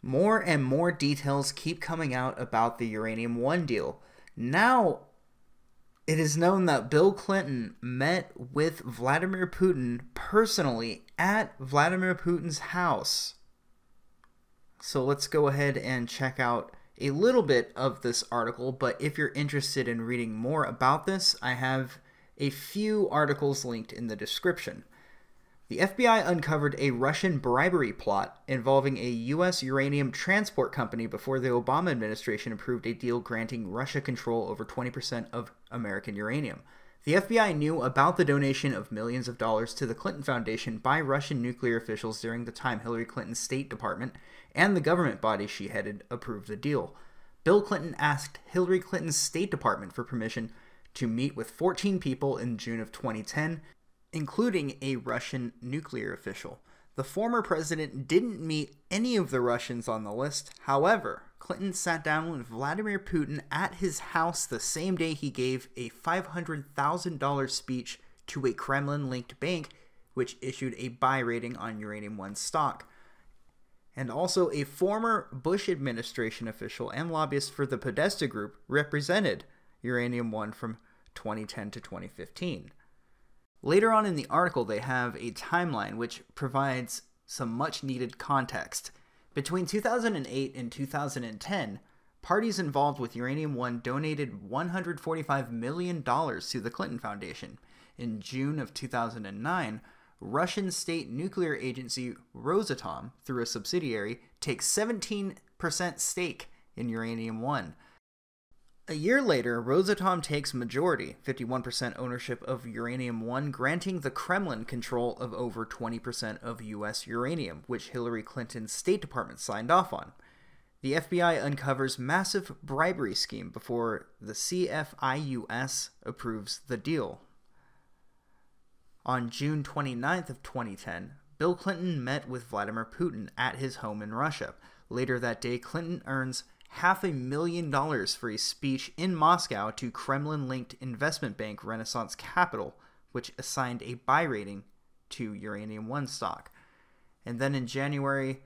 More and more details keep coming out about the Uranium One deal. Now, it is known that Bill Clinton met with Vladimir Putin personally at Vladimir Putin's house. So let's go ahead and check out a little bit of this article, but if you're interested in reading more about this, I have a few articles linked in the description. The FBI uncovered a Russian bribery plot involving a U.S. uranium transport company before the Obama administration approved a deal granting Russia control over 20% of American uranium. The FBI knew about the donation of millions of dollars to the Clinton Foundation by Russian nuclear officials during the time Hillary Clinton's State Department and the government body she headed approved the deal. Bill Clinton asked Hillary Clinton's State Department for permission to meet with 14 people in June of 2010, including a Russian nuclear official. The former president didn't meet any of the Russians on the list. However, Clinton sat down with Vladimir Putin at his house the same day he gave a $500,000 speech to a Kremlin-linked bank, which issued a buy rating on Uranium One stock. And also, a former Bush administration official and lobbyist for the Podesta Group represented Uranium One from 2010 to 2015. Later on in the article, they have a timeline which provides some much-needed context. Between 2008 and 2010, parties involved with Uranium One donated $145 million to the Clinton Foundation. In June of 2009, Russian state nuclear agency Rosatom, through a subsidiary, takes 17% stake in Uranium One. A year later, Rosatom takes majority, 51% ownership of Uranium One, granting the Kremlin control of over 20% of U.S. uranium, which Hillary Clinton's State Department signed off on. The FBI uncovers massive bribery scheme before the CFIUS approves the deal. On June 29th of 2010, Bill Clinton met with Vladimir Putin at his home in Russia. Later that day, Clinton earns $500,000 for a speech in Moscow to Kremlin-linked investment bank Renaissance Capital, which assigned a buy rating to Uranium One stock. And then in January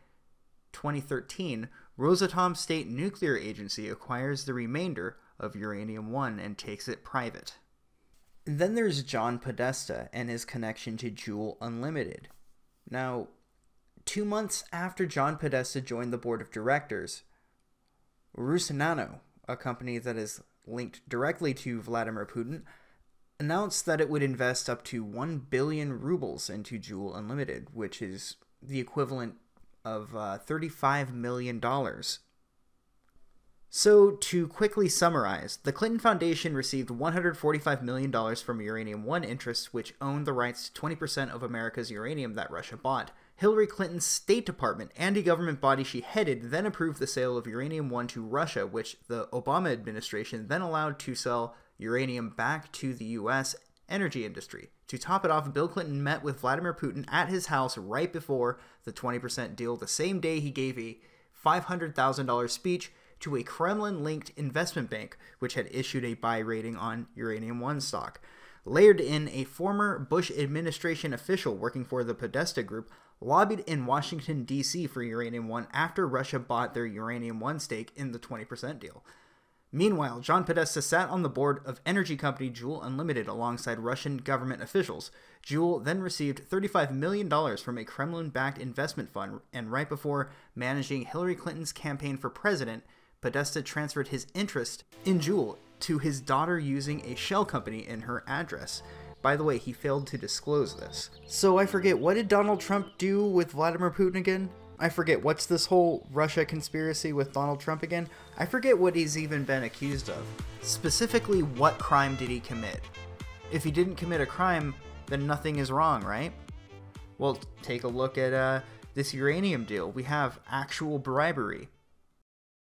2013, Rosatom State Nuclear Agency acquires the remainder of Uranium One and takes it private. And then there's John Podesta and his connection to Juul Unlimited. Now, 2 months after John Podesta joined the board of directors, Rusnano, a company that is linked directly to Vladimir Putin, announced that it would invest up to 1 billion rubles into Juul Unlimited, which is the equivalent of $35 million. So, to quickly summarize, the Clinton Foundation received $145 million from Uranium One interests, which owned the rights to 20% of America's uranium that Russia bought. Hillary Clinton's State Department and a government body she headed then approved the sale of Uranium One to Russia, which the Obama administration then allowed to sell uranium back to the U.S. energy industry. To top it off, Bill Clinton met with Vladimir Putin at his house right before the 20% deal, the same day he gave a $500,000 speech to a Kremlin-linked investment bank, which had issued a buy rating on Uranium One stock. Layered in, a former Bush administration official working for the Podesta Group lobbied in Washington, D.C. for Uranium One after Russia bought their Uranium One stake in the 20% deal. Meanwhile, John Podesta sat on the board of energy company Juul Unlimited alongside Russian government officials. Juul then received $35 million from a Kremlin-backed investment fund, and right before managing Hillary Clinton's campaign for president, Podesta transferred his interest in Juul to his daughter using a shell company in her address. By the way, he failed to disclose this. So I forget, what did Donald Trump do with Vladimir Putin again? I forget, what's this whole Russia conspiracy with Donald Trump again? I forget what he's even been accused of. Specifically, what crime did he commit? If he didn't commit a crime, then nothing is wrong, right? Well, take a look at this uranium deal. We have actual bribery.